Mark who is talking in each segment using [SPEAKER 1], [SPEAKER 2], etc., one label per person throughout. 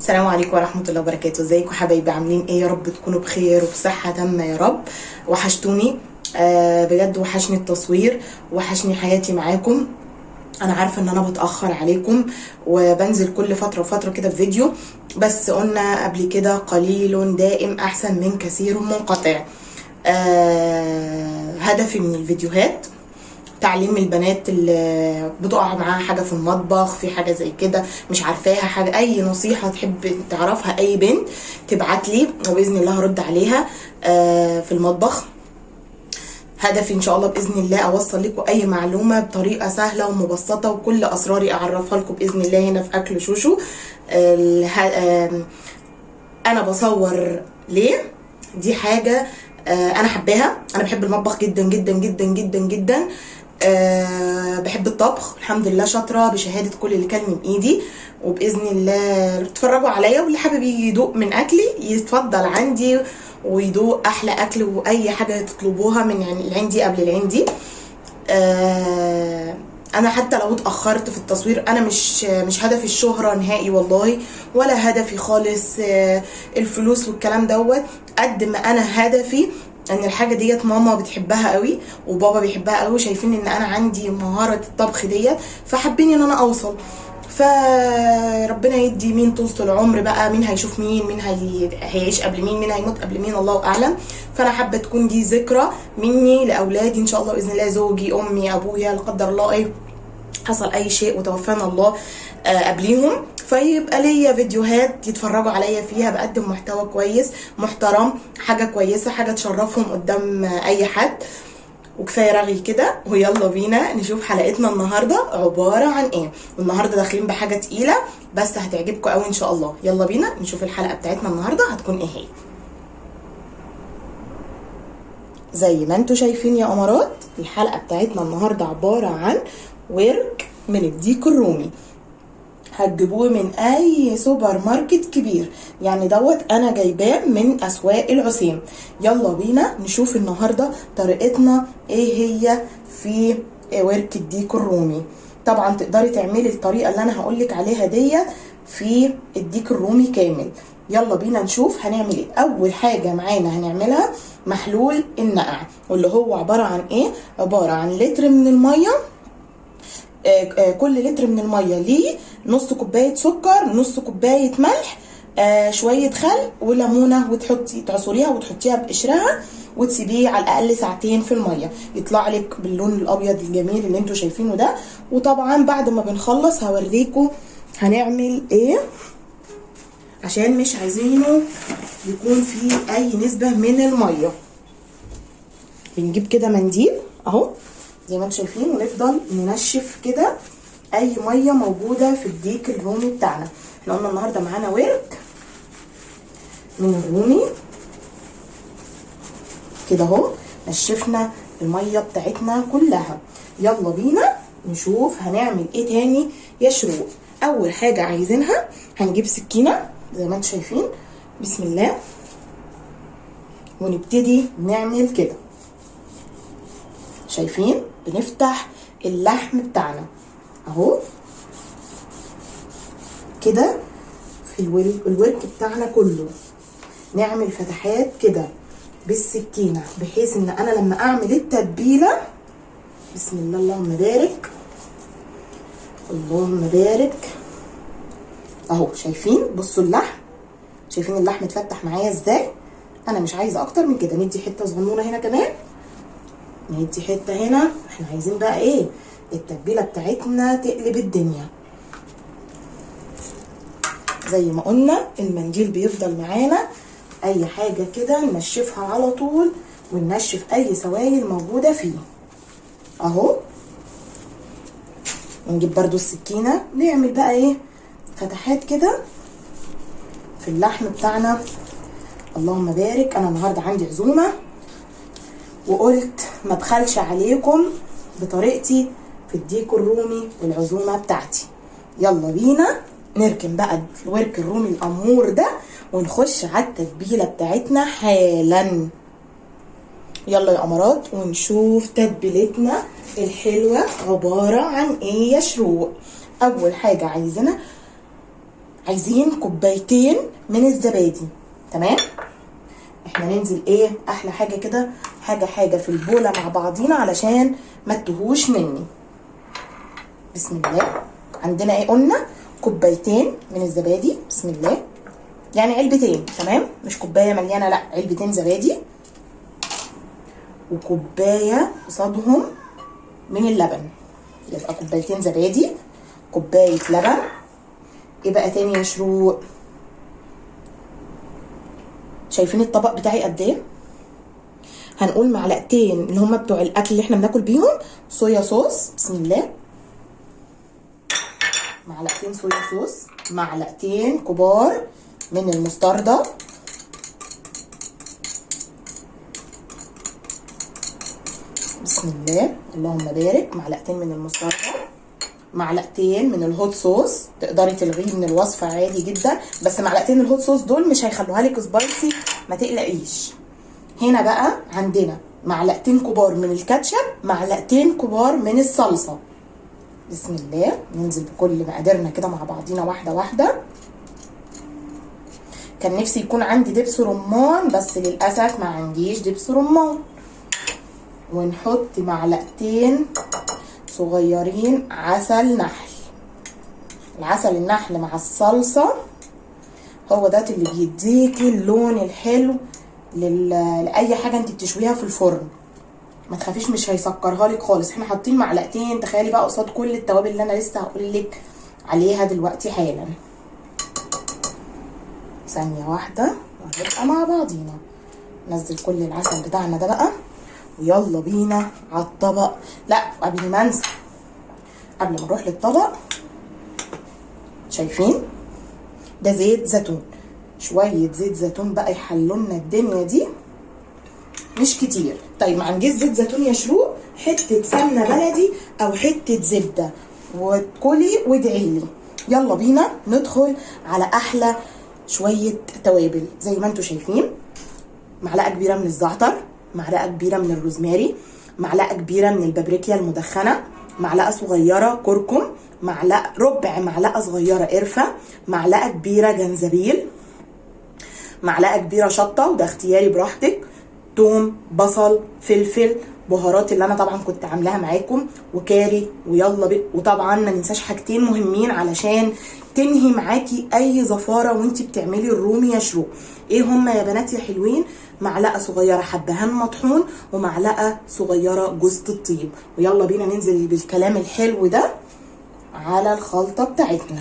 [SPEAKER 1] السلام عليكم ورحمة الله وبركاته. ازيكم حبايبي؟ عاملين ايه؟ يا رب تكونوا بخير وبصحة تامة يا رب. وحشتوني بجد، وحشني التصوير، وحشني حياتي معاكم. انا عارفة ان انا بتأخر عليكم وبنزل كل فترة وفترة كده في فيديو، بس قلنا قبل كده قليل دائم احسن من كثير منقطع. هدفي من الفيديوهات تعليم البنات اللي بتقع معاها حاجه في المطبخ، في حاجه زي كده مش عارفاها، حاجه اي نصيحه تحب تعرفها اي بنت تبعت لي وباذن الله هرد عليها في المطبخ. هدفي ان شاء الله باذن الله اوصل لكم اي معلومه بطريقه سهله ومبسطه، وكل اسراري اعرفها لكم باذن الله هنا في اكل شوشو. انا بصور ليه؟ دي حاجه انا حباها. انا بحب المطبخ جدا جدا جدا جدا جدا. بحب الطبخ الحمد لله، شاطره بشهاده كل اللي كان من ايدي، وباذن الله تتفرجوا عليا، واللي حابب يجي يدوق من اكلي يتفضل عندي ويدوق احلى اكل، واي حاجه تطلبوها من عندي قبل العندي. انا حتى لو اتاخرت في التصوير انا مش هدفي الشهره نهائي والله، ولا هدفي خالص الفلوس والكلام دوت، قد ما انا هدفي ان الحاجه ديت ماما بتحبها قوي وبابا بيحبها قوي، شايفين ان انا عندي مهاره الطبخ ديت، فحابين ان انا اوصل. فربنا يدي مين طولة العمر بقى، مين هيشوف مين هيعيش قبل مين هيموت قبل مين، الله اعلم. فانا حابه تكون دي ذكرى مني لاولادي ان شاء الله باذن الله، زوجي امي ابويا لا قدر الله ايه حصل اي شيء وتوفانا الله قبليهم، فيبقى ليا فيديوهات يتفرجوا عليا فيها، بقدم محتوى كويس محترم، حاجه كويسه، حاجه تشرفهم قدام اي حد. وكفايه رغي كده، ويلا بينا نشوف حلقتنا النهارده عباره عن ايه. والنهارده داخلين بحاجه تقيله بس هتعجبكم قوي ان شاء الله. يلا بينا نشوف الحلقه بتاعتنا النهارده هتكون ايه هي. زي ما انتوا شايفين يا امارات، الحلقه بتاعتنا النهارده عباره عن ورك من الديك الرومي. هتجيبوه من اي سوبر ماركت كبير، يعني دوت انا جايباه من اسواق العسيم. يلا بينا نشوف النهارده طريقتنا ايه هي في ورك الديك الرومي. طبعا تقدري تعملي الطريقه اللي انا هقولك عليها ديت في الديك الرومي كامل. يلا بينا نشوف هنعمل ايه. اول حاجه معانا هنعملها محلول النقع، واللي هو عباره عن ايه؟ عباره عن لتر من الميه. كل لتر من الميه ليه نص كوبايه سكر، نص كوبايه ملح، شويه خل وليمونه، وتحطي تعصريها وتحطيها بقشرها وتسيبيه على الاقل ساعتين في الميه، يطلع لك باللون الابيض الجميل اللي انتوا شايفينه ده. وطبعا بعد ما بنخلص هوريكم هنعمل ايه، عشان مش عايزينه يكون فيه اي نسبه من الميه. بنجيب كده منديل اهو زي ما انتم شايفين، ونفضل ننشف كده اي ميه موجوده في الديك الرومي بتاعنا. احنا قلنا النهارده معانا ورك من الرومي كده اهو، نشفنا الميه بتاعتنا كلها. يلا بينا نشوف هنعمل ايه تاني يا شروق. اول حاجه عايزينها هنجيب سكينه زي ما انتم شايفين، بسم الله، ونبتدي نعمل كده. شايفين بنفتح اللحم بتاعنا اهو كده في الورك بتاعنا كله، نعمل فتحات كده بالسكينه، بحيث ان انا لما اعمل التتبيله بسم الله اللهم بارك اللهم بارك اهو. شايفين؟ بصوا اللحم، شايفين اللحم اتفتح معايا ازاي؟ انا مش عايزه اكتر من كده. ندي حته صغنونه هنا كمان، ندي حته هنا. احنا عايزين بقى ايه؟ التتبيله بتاعتنا تقلب الدنيا. زي ما قلنا المنديل بيفضل معانا، اي حاجه كده ننشفها على طول، وننشف اي سوائل موجوده فيه اهو. ونجيب برضو السكينه نعمل بقى ايه؟ فتحات كده في اللحم بتاعنا. اللهم بارك. انا النهارده عندي عزومه وقلت ما ابخلش عليكم بطريقتي في الديك الرومي والعزومه بتاعتي. يلا بينا نركن بقى الورك الرومي الامور ده ونخش على التتبيله بتاعتنا حالا. يلا يا امارات ونشوف تتبيلتنا الحلوه عباره عن ايه يا شروق. اول حاجه عايزينها عايزين كوبايتين من الزبادي. تمام، احنا ننزل ايه احلى حاجه كده، حاجه في البوله مع بعضينا علشان ما تتوهوش مني. بسم الله. عندنا ايه؟ قلنا كوبايتين من الزبادي. بسم الله، يعني علبتين. تمام، مش كوبايه مليانه، لا علبتين زبادي، وكوبايه قصادهم من اللبن. يبقى كوبايتين زبادي، كوبايه لبن. ايه بقى تاني يا شروق؟ شايفين الطبق بتاعي قد ايه؟ هنقول معلقتين اللي هما بتوع الاكل اللي احنا بناكل بيهم صويا صوص. بسم الله، معلقتين صويا صوص، معلقتين كبار من المستردة، بسم الله اللهم بارك، معلقتين من المستردة، معلقتين من الهوت صوص. تقدري تلغيه من الوصفه عادي جدا، بس معلقتين الهوت صوص دول مش هيخلوها لك سبايسي، ما تقلقيش. هنا بقى عندنا معلقتين كبار من الكاتشب، معلقتين كبار من الصلصه. بسم الله، ننزل بكل مقاديرنا كده مع بعضينا واحده واحده. كان نفسي يكون عندي دبس رمان، بس للاسف ما عنديش دبس رمان. ونحط معلقتين صغيرين عسل نحل. العسل النحل مع الصلصه هو ده اللي بيديكي اللون الحلو لاي حاجه انت بتشويها في الفرن. ما تخافيش، مش هيسكرها لك خالص. احنا حاطين معلقتين، تخيلي بقى قصاد كل التوابل اللي انا لسه هقول لك عليها دلوقتي حالا. ثانيه واحده وهنبقى مع بعضينا. ننزل كل العسل بتاعنا ده بقى، ويلا بينا على الطبق. لا، قبل ما انسى، قبل ما نروح للطبق، شايفين ده زيت زيتون؟ شويه زيت زيتون بقى يحلولنا الدنيا دي، مش كتير. طيب ما عنديش زيت زيتون يا شروق، حته سمنه بلدي او حته زبده، وكلي وادعي لي. يلا بينا ندخل على احلى شويه توابل. زي ما انتم شايفين، معلقه كبيره من الزعتر، معلقه كبيره من الروزماري، معلقه كبيره من البابريكا المدخنه، معلقه صغيره كركم، ربع معلقه صغيره قرفه، معلقه كبيره جنزبيل، معلقه كبيره شطه وده اختياري براحتك، توم، بصل، فلفل، بهارات اللي انا طبعا كنت عاملاها معاكم، وكاري. ويلا وطبعا ما ننساش حاجتين مهمين علشان تنهي معاكي اي زفاره وانتي بتعملي الرومي يا شروق. ايه هما يا بنات يا حلوين؟ معلقه صغيره حبهان مطحون، ومعلقه صغيره جوز الطيب. ويلا بينا ننزل بالكلام الحلو ده على الخلطه بتاعتنا.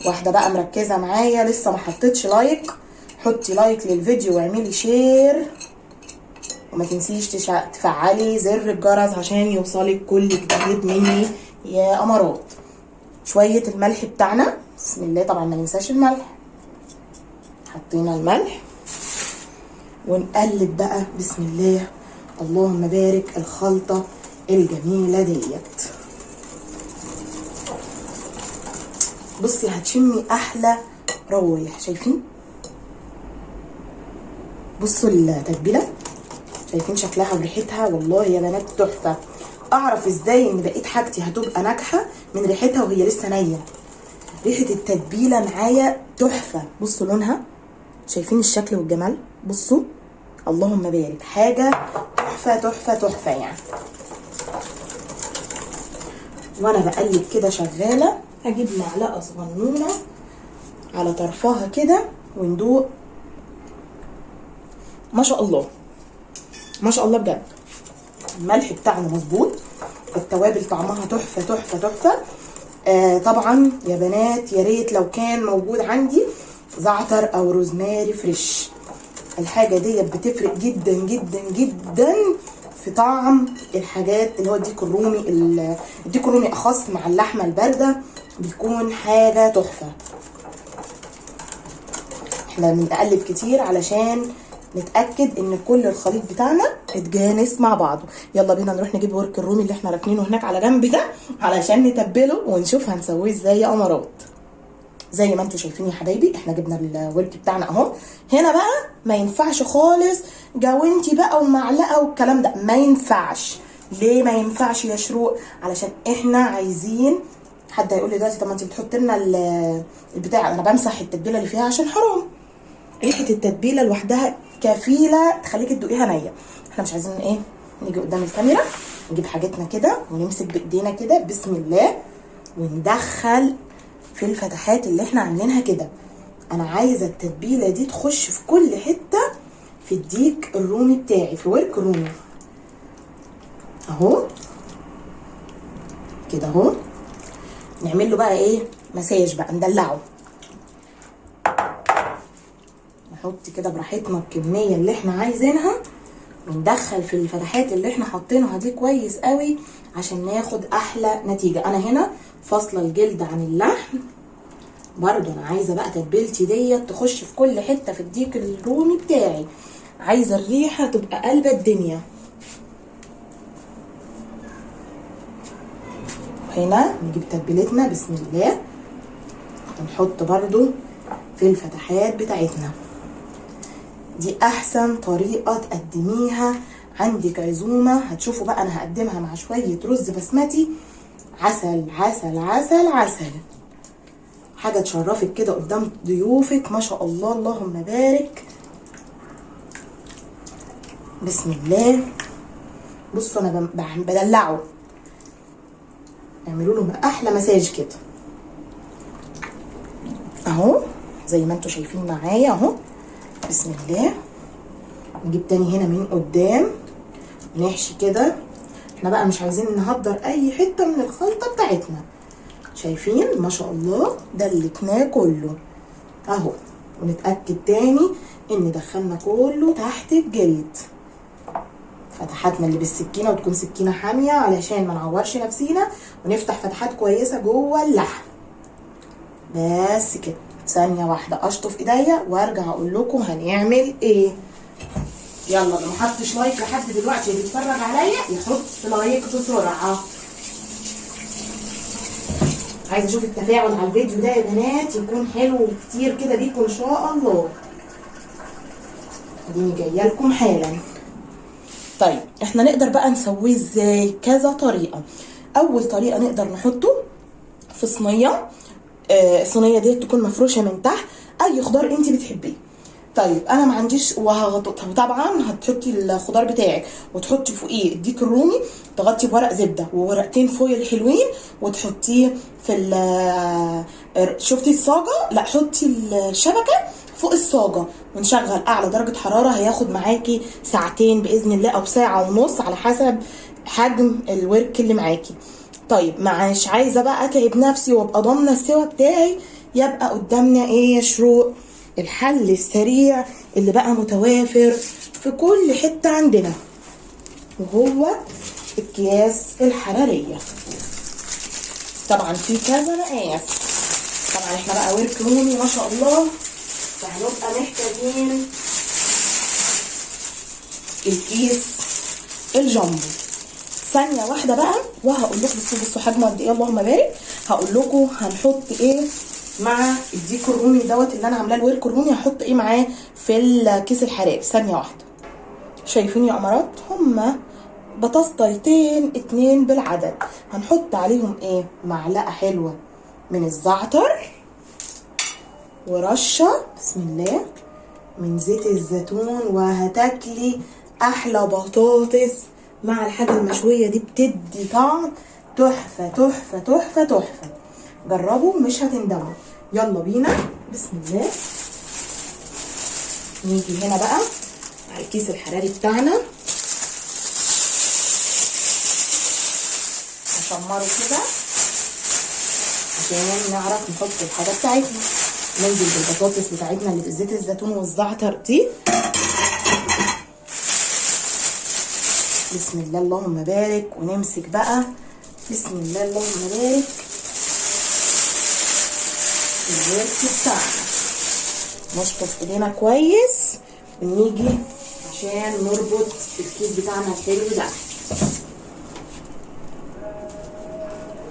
[SPEAKER 1] واحده بقى مركزه معايا لسه ما حطيتش لايك، حطي لايك للفيديو واعملي شير، وما تنسيش تفعلي زر الجرس عشان يوصلك كل جديد مني يا امارات. شويه الملح بتاعنا، بسم الله. طبعا ما ننساش الملح، حطينا الملح ونقلب بقى. بسم الله اللهم بارك الخلطه الجميله ديت. بصي هتشمي احلى روايح. شايفين؟ بصوا التتبيله، شايفين شكلها وريحتها؟ والله يا بنات تحفه. اعرف ازاي ان بقيت حاجتي هتبقى ناجحه؟ من ريحتها وهي لسه نيه. ريحه التتبيله معايا تحفه. بصوا لونها، شايفين الشكل والجمال؟ بصوا اللهم بارك، حاجه تحفه تحفه تحفه يعني. وانا بقلب كده شغاله، هجيب معلقه صغنونه على طرفها كده وندوق. ما شاء الله ما شاء الله بجد. الملح بتاعنا مظبوط، التوابل طعمها تحفه تحفه تحفه. طبعا يا بنات يا ريت لو كان موجود عندي زعتر او روزماري فريش. الحاجه ديت بتفرق جدا جدا جدا في طعم الحاجات اللي هو الديك الرومي. الديك الرومي اخص مع اللحمه البارده بيكون حاجه تحفه. احنا بنقلب كتير علشان نتاكد ان كل الخليط بتاعنا اتجانس مع بعضه. يلا بينا نروح نجيب ورك الرومي اللي احنا راكنينه هناك على جنب ده علشان نتبله ونشوف هنسويه ازاي يا امارات. زي ما انتم شايفين يا حبايبي، احنا جبنا الورك بتاعنا اهو. هنا بقى ما ينفعش خالص جوانتي بقى ومعلقه والكلام ده، ما ينفعش. ليه ما ينفعش يا شروق؟ علشان احنا عايزين حد هيقول لي دلوقتي طب ما انت بتحط لنا البتاع. انا بمسح التتبيله اللي فيها عشان حرام. ريحه التتبيله لوحدها كفيله تخليكي تدوقيها نيه. احنا مش عايزين ايه نيجي قدام الكاميرا، نجيب حاجتنا كده ونمسك بايدينا كده بسم الله وندخل في الفتحات اللي احنا عاملينها كده. انا عايزه التتبيله دي تخش في كل حته في الديك الرومي بتاعي، في ورك رومي اهو كده اهو. نعمل له بقى ايه مساج بقى، ندلعه، نحط كده براحتنا الكميه اللي احنا عايزينها وندخل في الفتحات اللي احنا حاطينها دي كويس قوي عشان ناخد احلى نتيجه. انا هنا فاصله الجلد عن اللحم برضو. انا عايزه بقى تتبيلتي ديت تخش في كل حته في الديك الرومي بتاعي، عايزه الريحه تبقى قلب الدنيا. هنا نجيب تتبيلتنا بسم الله ونحط برضو في الفتحات بتاعتنا. دي احسن طريقه تقدميها. عندك عزومه هتشوفوا بقى انا هقدمها مع شويه رز بسمتي، عسل عسل عسل عسل، حاجه تشرفك كده قدام ضيوفك ما شاء الله اللهم بارك. بسم الله. بصوا انا بدلعه، اعملوا له احلى مساج كده اهو زي ما انتوا شايفين معايا اهو. بسم الله. نجيب تاني هنا من قدام نحشي كده. احنا بقى مش عايزين نهدر اي حته من الخلطه بتاعتنا، شايفين ما شاء الله دلكناه كله اهو. ونتاكد تاني ان دخلنا كله تحت الجلد. فتحاتنا اللي بالسكينه وتكون سكينه حاميه علشان ما نعورش نفسينا، ونفتح فتحات كويسه جوه اللحم. بس كده ثانيه واحده اشطف ايديا وارجع اقول لكم هنعمل ايه. يلا اللي ما حطش لايك لحد دلوقتي اللي بيتفرج عليا يحط لايك بسرعه. عايزه اشوف التفاعل على الفيديو ده يا بنات يكون حلو كتير كده بيكم ان شاء الله. اديني جايه لكم حالا. طيب احنا نقدر بقى نسويه ازاي؟ كذا طريقه. اول طريقه نقدر نحطه في صينيه، الصينيه دي تكون مفروشه من تحت اي خضار انت بتحبيه. طيب انا ما عنديش، وطبعا هتحطي الخضار بتاعك وتحطي فوقيه الديك الرومي، تغطي بورق زبده وورقتين فويل حلوين وتحطيه في شفتي الصاجه؟ لا حطي الشبكه فوق الصاجه ونشغل اعلى درجه حراره. هياخد معاكي ساعتين باذن الله او ساعه ونص على حسب حجم الورك اللي معاكي. طيب مش عايزه بقى اتعب نفسي وابقى ضامنه السوا بتاعي، يبقى قدامنا ايه يا شروق؟ الحل السريع اللي بقى متوافر في كل حته عندنا، وهو الأكياس الحراريه. طبعا في كذا مقاس. طبعا احنا بقى ورك رومي ما شاء الله، فهنبقى محتاجين الكيس الجامبو. ثانيه واحده بقى وهقول لكم. بصوا حجمه قد ايه اللهم بارك. هقول لكم هنحط ايه مع الديك الرومي دوت اللي انا عاملاه الورك الرومي، هحط ايه معاه في الكيس الحراري. ثانيه واحده. شايفين يا امارات؟ هما بطاطستين 2 بالعدد. هنحط عليهم ايه؟ معلقه حلوه من الزعتر ورشه بسم الله من زيت الزيتون، وهتاكلي احلى بطاطس مع الحاجه المشويه دي، بتدي طعم تحفه تحفه تحفه تحفه. جربوا مش هتندموا. يلا بينا بسم الله. نيجي هنا بقى على الكيس الحراري بتاعنا، نشمره كده عشان نعرف نحط الحاجه بتاعتنا. ننزل بالبطاطس بتاعتنا اللي بزيت الزيتون والزعتر دي بسم الله اللهم بارك. ونمسك بقى بسم الله اللهم بارك الورك بتاعنا، نشطف ايدينا كويس ونيجي عشان نربط الكيس بتاعنا الحلو ده.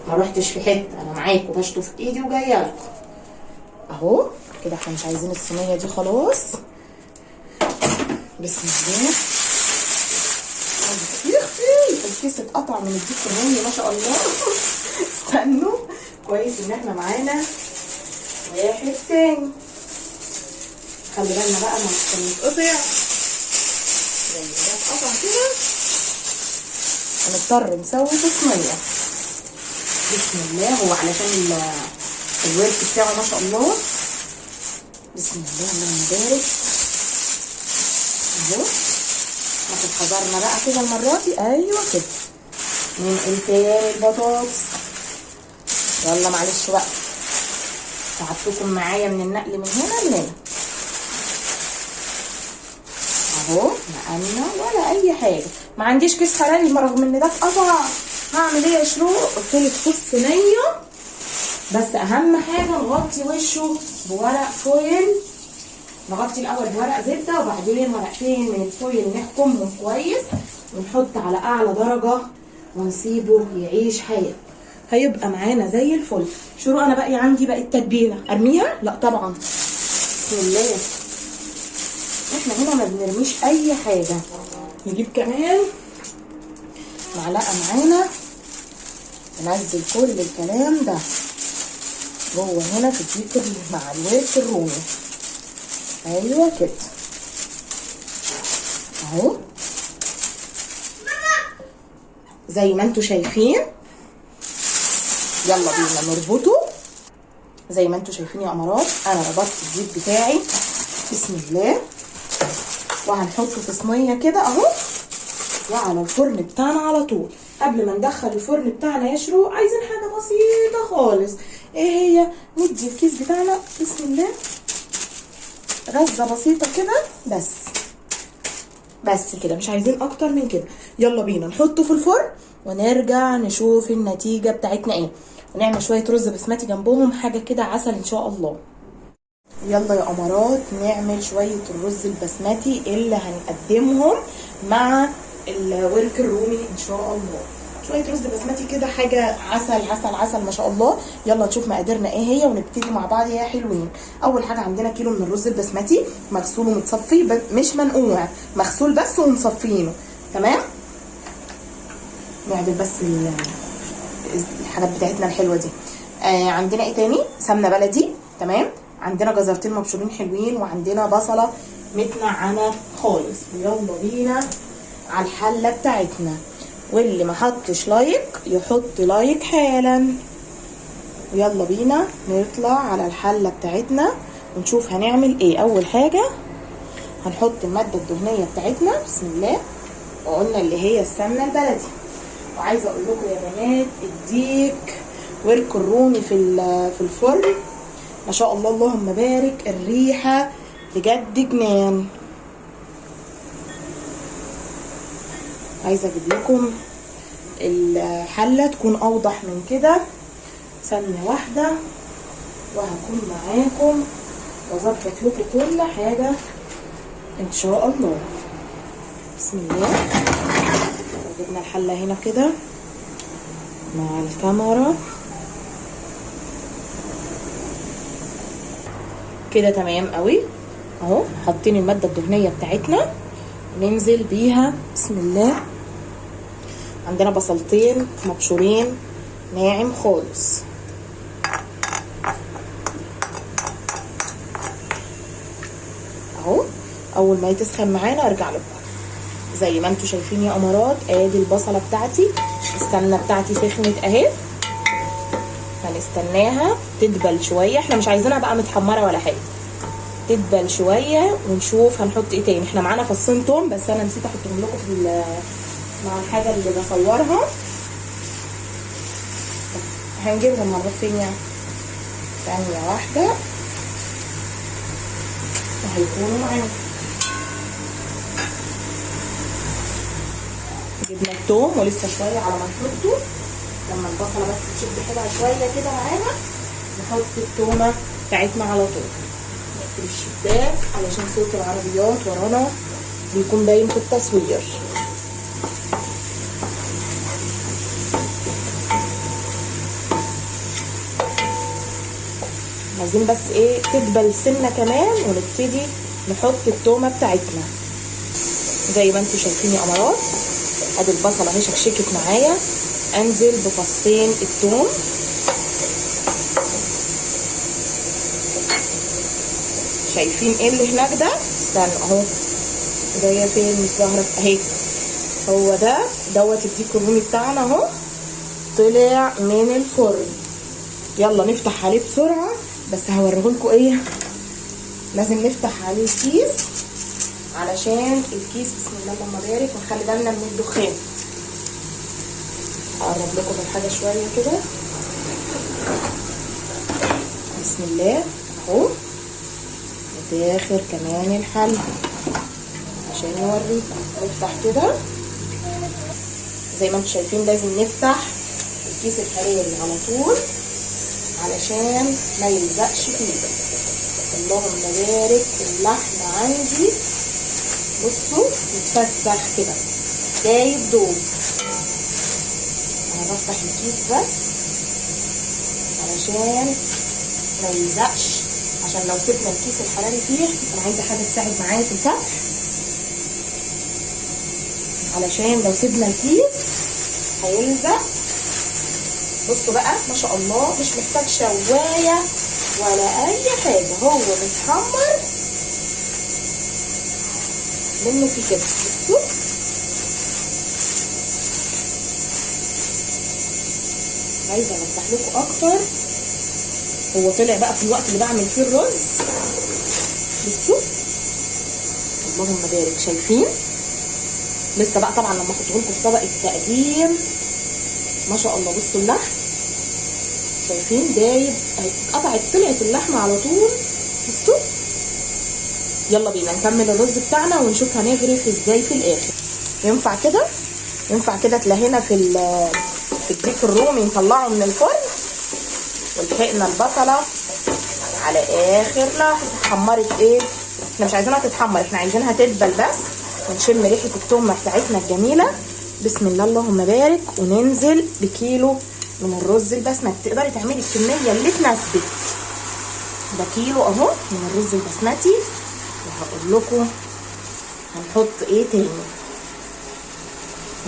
[SPEAKER 1] ما روحتش في حته، انا معاكم بشطف ايدي وجايه لكم اهو كده. احنا مش عايزين الصينيه دي خلاص. بسم الله. الكيس اتقطع من الديك الرومي ما شاء الله. استنوا كويس ان احنا معانا واحد تاني. خلي بالنا بقى ما يتقطع، زي ما ده اتقطع كده هنضطر نسوي في صينيه. بسم الله. هو علشان الورك بتاعه ما شاء الله. بسم الله اللهم بارك. اهو ناخد حذرنا بقى كده المره دي. ايوه كده. ننقل تاني البطاطس. يلا معلش بقى تعبتكم معايا من النقل من هنا لهنا اهو. نقلنا ولا اي حاجه. ما عنديش كيس حراري رغم ان ده اتقطع. هعمل ايه يا شروق؟ قلت لك في الصينيه، بس اهم حاجه نغطي وشه بورق فويل. نغطي الاول بورق زبده وبعدين ورقتين من الفويل نحكمهم كويس ونحط على اعلى درجه ونسيبه يعيش حياته. هيبقى معانا زي الفل. شروق انا باقي عندي باقي التتبيله ارميها؟ لا طبعا. بسم الله. احنا هنا ما بنرميش اي حاجه. نجيب كمان معلقه معانا ننزل كل الكلام ده جوه هنا في الديك مع الورك الرومي. ايوه كده اهو زي ما انتوا شايفين. يلا بينا نربطه زي ما انتوا شايفين يا امارات. انا ربطت الديك بتاعي بسم الله، وهنحطه في صينيه كده اهو وعلى الفرن بتاعنا على طول. قبل ما ندخل الفرن بتاعنا يا شروق عايزين حاجه بسيطه خالص. ايه هي؟ ندي الكيس بتاعنا بسم الله غزه بسيطه كده بس كده، مش عايزين اكتر من كده. يلا بينا نحطه في الفرن ونرجع نشوف النتيجه بتاعتنا ايه، ونعمل شويه رز بسمتي جنبهم حاجه كده عسل ان شاء الله. يلا يا امارات نعمل شويه الرز البسمتي اللي هنقدمهم مع الورك الرومي ان شاء الله. شويه رز بسمتي كده حاجه عسل عسل عسل ما شاء الله. يلا نشوف مقاديرنا ايه هي ونبتدي مع بعض يا حلوين. اول حاجه عندنا كيلو من الرز البسمتي مغسول ومتصفي، مش منقوع، مغسول بس ومصفينه. تمام. نعمل بس الحاجات بتاعتنا الحلوه دي. عندنا ايه تاني؟ سمنه بلدي. تمام. عندنا جزرتين مبشورين حلوين، وعندنا بصله متنعمه خالص. يلا بينا على الحله بتاعتنا، واللي ما حطش لايك يحط لايك حالا. ويلا بينا نطلع على الحله بتاعتنا ونشوف هنعمل ايه. اول حاجه هنحط الماده الدهنيه بتاعتنا بسم الله، وقلنا اللي هي السمنه البلدي. وعايزه اقول لكم يا بنات الديك ورك الرومي في الفرن ما شاء الله اللهم بارك. الريحه بجد جنان. عايزه اجيب لكم الحله تكون اوضح من كده ثانيه واحده، وهكون معاكم واظبط لكم كل حاجه ان شاء الله. بسم الله. جبنا الحله هنا كده مع الكاميرا كده تمام قوي اهو. حاطين الماده الدهنيه بتاعتنا ننزل بيها بسم الله. عندنا بصلتين مبشورين ناعم خالص اهو. اول ما تسخن معانا ارجع لكم زي ما انتوا شايفين يا امارات. ادي البصله بتاعتي، السمنه بتاعتي سخنت اهي. هنستناها تدبل شويه، احنا مش عايزينها بقى متحمره ولا حاجه، تدبل شويه ونشوف هنحط ايه تاني. احنا معانا فصين توم بس انا نسيت احطهم لكم في مع الحاجه اللي بصورها، بس هنجيبهم مرات فين يعني. ثانيه واحده وهيكونوا معانا. جبنا التوم ولسه شويه على ما نحطه. لما البصله بس تشد حيلها شويه كده معانا نحط التومه بتاعتنا على طول. نقفل الشباك علشان صوت العربيات ورانا بيكون باين في التصوير. عايزين بس ايه تدبل سنه كمان ونبتدي نحط التومه بتاعتنا زي ما انتوا شايفين يا امارات. ادي البصله اهي شكشكت معايا. انزل بفصين التوم شايفين ايه اللي هناك ده؟ استنوا اهو، جايه فين؟ مش ظاهره اهي. هو ده دوت الديك الرومي بتاعنا اهو، طلع من الفرن. يلا نفتح عليه بسرعه، بس هوريهولكوا ايه لازم نفتح عليه الكيس، علشان الكيس بسم الله اللهم بارك، ونخلي بالنا من الدخان. اقرب لكم الحاجه شويه كده، بسم الله اهو، وداخل كمان الحل عشان نوريكم. نفتح كده زي ما انتم شايفين، لازم نفتح الكيس الحراري على طول علشان ما يلزقش فيه. اللهم بارك. اللحم عندي بصوا متفسخ كده، دايب دوب. انا بفتح الكيس بس علشان ما يلزقش، عشان لو سيبنا الكيس الحراري فيه، انا عايزه حاجه تساعد معايا في الفتح، علشان لو سيبنا الكيس هيلزق. بصوا بقى ما شاء الله، مش محتاج شوايه ولا اي حاجه، هو متحمر منه في كده. بصوا عايزه اوضح لكم اكتر. هو طلع بقى في الوقت اللي بعمل فيه الرز، بصوا اللهم بارك، شايفين؟ لسه بقى طبعا لما احطه لكم في طبق التقديم ما شاء الله. بصوا اللحم شايفين دايب، اتقطعت طلعت اللحمه على طول. بصوا يلا بينا نكمل الرز بتاعنا ونشوف هنغرف ازاي في الاخر. ينفع كده؟ ينفع كده تلاهينا في الديك الرومي نطلعه من الفرن، ولحقنا البصله على اخر لحظه. حمرت ايه؟ احنا مش عايزينها تتحمر، احنا عايزينها تدبل بس، ونشم ريحه التومه بتاعتنا الجميله. بسم الله اللهم بارك. وننزل بكيلو من الرز البسمتي. تقدري تعملي الكميه اللي تناسبك. ده كيلو اهو من الرز البسمتي. وهقول لكم هنحط ايه تاني.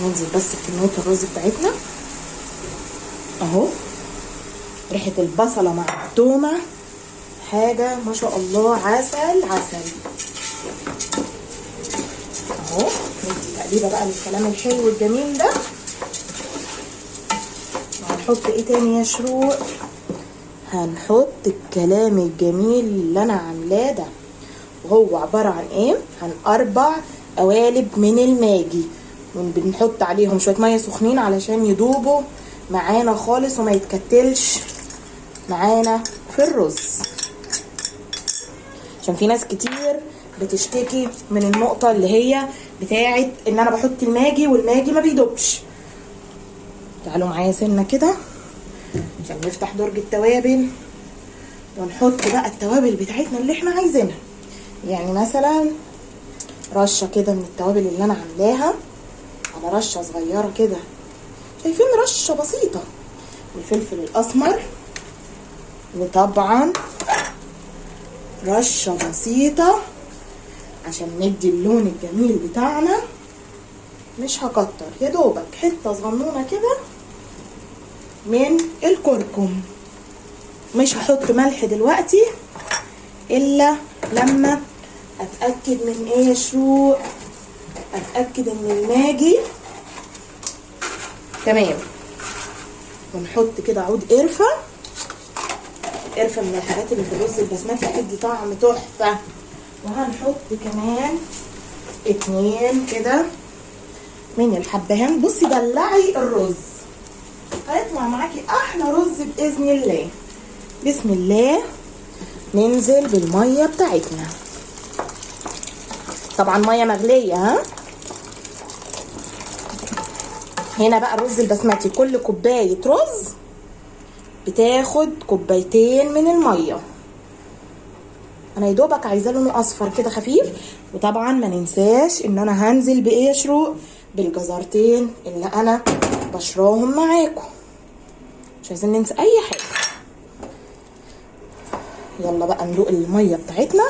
[SPEAKER 1] ننزل بس بكميه الرز بتاعتنا اهو. ريحه البصله مع التومه حاجه ما شاء الله، عسل عسل اهو. ندي تقليبه بقى للكلام الحلو الجميل ده. هنحط ايه تاني يا شروق؟ هنحط الكلام الجميل اللي انا عاملاه ده، وهو عباره عن ايه؟ عن 4 قوالب من الماجي، وبنحط عليهم شويه ميه سخنين علشان يدوبوا معانا خالص وما يتكتلش معانا في الرز. عشان في ناس كتير بتشتكي من النقطه اللي هي بتاعت ان انا بحط الماجي والماجي ما بيدوبش. تعالوا معايا سنه كده عشان نفتح درج التوابل، ونحط بقى التوابل بتاعتنا اللي احنا عايزينها. يعني مثلا رشه كده من التوابل اللي انا عاملاها، على رشه صغيره كده، شايفين؟ رشه بسيطه. والفلفل الاسمر، وطبعا رشه بسيطه عشان ندي اللون الجميل بتاعنا. مش هكتر، يا دوبك حته صغنونه كده من الكركم. مش هحط ملح دلوقتي الا لما اتاكد من ايه يا شروق؟ اتاكد ان الماجي تمام. ونحط كده عود قرفه. قرفه من الحاجات اللي في الرز البسمتي بتدي طعم تحفه. وهنحط كمان 2 كده من الحبهان. بصي دلعي الرز، هيطلع معاكي احلى رز باذن الله. بسم الله. ننزل بالميه بتاعتنا، طبعا ميه مغليه. ها هنا بقى الرز البسمتي كل كوبايه رز بتاخد 2 كوبايتين من الميه. انا يا دوبك عايزاه لونه اصفر كده خفيف. وطبعا ما ننساش ان انا هنزل بايه يا شروق؟ بالجزرتين اللي انا بشراهم معاكم، مش عايزين ننسى اي حاجه. يلا بقى ندوق الميه بتاعتنا.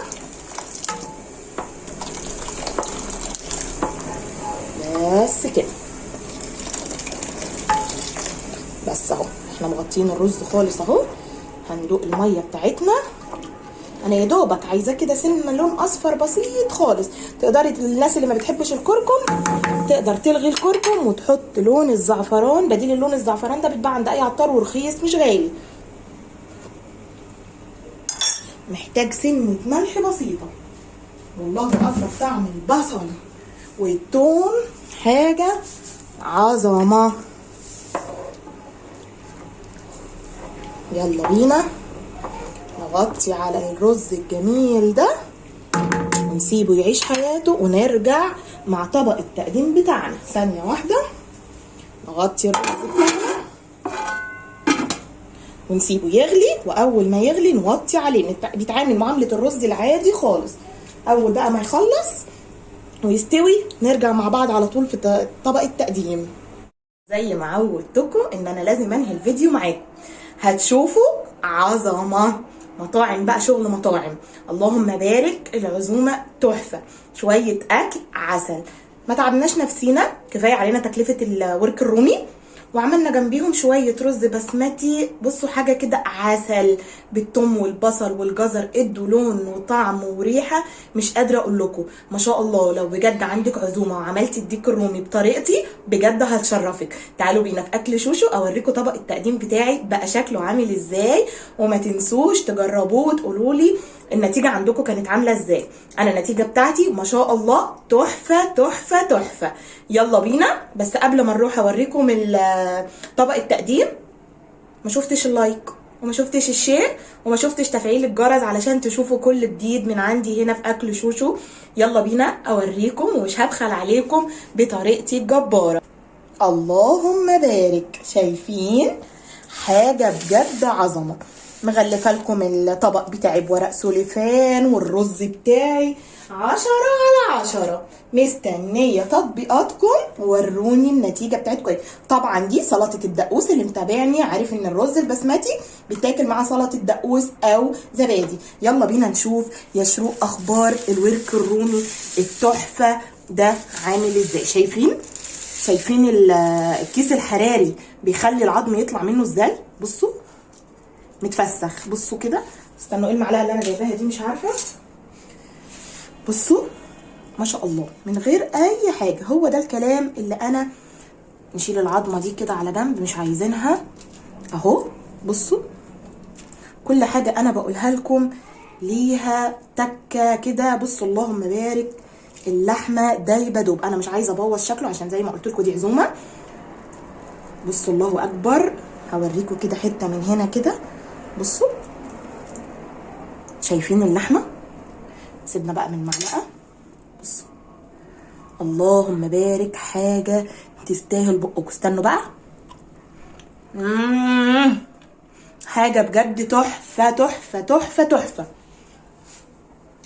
[SPEAKER 1] بس كده، بس اهو احنا مغطيين الرز خالص اهو. هندوق الميه بتاعتنا. انا يا دوبك عايزاه كده سن لون اصفر بسيط خالص. تقدري الناس اللي ما بتحبش الكركم تقدر تلغي الكركم وتحط لون الزعفران بديل اللون الزعفران ده، بيتباع عند اي عطار ورخيص مش غالي. محتاج سنة ملح بسيطة. والله اكبر، طعم البصل والثوم حاجة عظمة. يلا بينا نغطي على الرز الجميل ده ونسيبه يعيش حياته ونرجع مع طبق التقديم بتاعنا. ثانية واحدة، نغطي الرز بتاعنا ونسيبه يغلي، واول ما يغلي نوطي عليه. بيتعامل معاملة الرز العادي خالص. اول بقى ما يخلص ويستوي نرجع مع بعض على طول في طبق التقديم. زي ما عودتكم ان انا لازم انهي الفيديو معاكم. هتشوفوا عظمه مطاعم بقى، شغل مطاعم. اللهم بارك، العزومه تحفه، شويه اكل عسل، ما تعبناش نفسينا، كفايه علينا تكلفه الورك الرومي، وعملنا جنبيهم شويه رز بسمتي. بصوا حاجه كده عسل بالثوم والبصل والجزر، ادوا لون وطعم وريحه مش قادره اقول لكم ما شاء الله. لو بجد عندك عزومه وعملتي الديك الرومي بطريقتي بجد هتشرفك. تعالوا بينا في اكل شوشو اوريكم طبق التقديم بتاعي بقى شكله عامل ازاي، وما تنسوش تجربوه وتقولوا لي النتيجه عندكم كانت عامله ازاي. انا النتيجه بتاعتي ما شاء الله تحفه تحفه تحفه. يلا بينا، بس قبل ما نروح اوريكم طبق التقديم، ما شفتش اللايك وما شفتش الشير وما شفتش تفعيل الجرس علشان تشوفوا كل جديد من عندي هنا في اكل شوشو. يلا بينا اوريكم ومش هبخل عليكم بطريقتي الجباره. اللهم بارك، شايفين حاجه بجد عظمه. مغلفه لكم الطبق بتاعي بورق سوليفان، والرز بتاعي 10/10. مستنيه تطبيقاتكم ووروني النتيجه بتاعتكم ايه. طبعا دي سلطه الدقوس، اللي متابعني عارف ان الرز البسمتي بيتاكل معاه سلطه دقوس او زبادي. يلا بينا نشوف يا شروق اخبار الورك الرومي التحفه ده عامل ازاي. شايفين الكيس الحراري بيخلي العظم يطلع منه ازاي. بصوا متفسخ، بصوا كده. استنوا ايه المعلقه اللي انا جايباها دي مش عارفه. بصوا ما شاء الله من غير اي حاجه. هو ده الكلام اللي انا. نشيل العظمه دي كده على جنب، مش عايزينها اهو. بصوا كل حاجه انا بقولها لكم ليها تكه كده. بصوا اللهم بارك، اللحمه دايبه دوب. انا مش عايزه ابوظ شكله عشان زي ما قلت لكم دي عزومه. بصوا الله اكبر، هوريكم كده حته من هنا كده. بصوا شايفين اللحمه. سيبنا بقى من معلقه. بصوا اللهم بارك، حاجه تستاهل بقكم. استنوا بقى. حاجه بجد تحفه تحفه تحفه تحفه.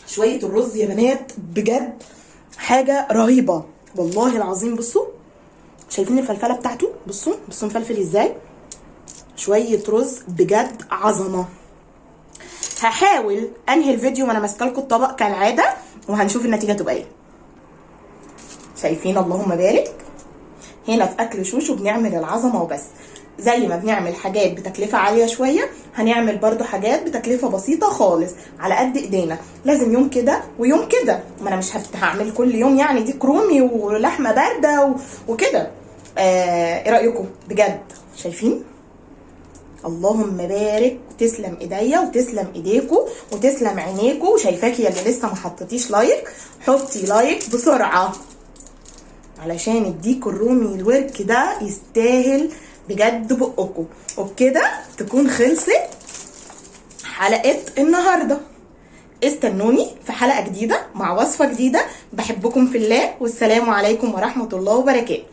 [SPEAKER 1] شويه الرز يا بنات بجد حاجه رهيبه والله العظيم. بصوا شايفين الفلفله بتاعته. بصوا مفلفل ازاي. شويه رز بجد عظمه. هحاول انهي الفيديو وانا ماسكه لكم الطبق كالعاده، وهنشوف النتيجه تبقى ايه. شايفين اللهم بارك. هنا في اكل شوشو بنعمل العظمه وبس. زي ما بنعمل حاجات بتكلفه عاليه شويه، هنعمل برضو حاجات بتكلفه بسيطه خالص على قد ايدينا. لازم يوم كده ويوم كده، ما انا مش هعمل كل يوم يعني ديك رومي ولحمه بارده وكده. ايه رايكم بجد؟ شايفين اللهم بارك. تسلم ايديا وتسلم ايديكم وتسلم عينيكم. شايفاكي يا اللي لسه ما حطيتيش لايك، حطي لايك بسرعه علشان الديك الرومي الورك ده يستاهل بجد بقكم. وبكده تكون خلصت حلقه النهارده. استنوني في حلقه جديده مع وصفه جديده. بحبكم في الله، والسلام عليكم ورحمه الله وبركاته.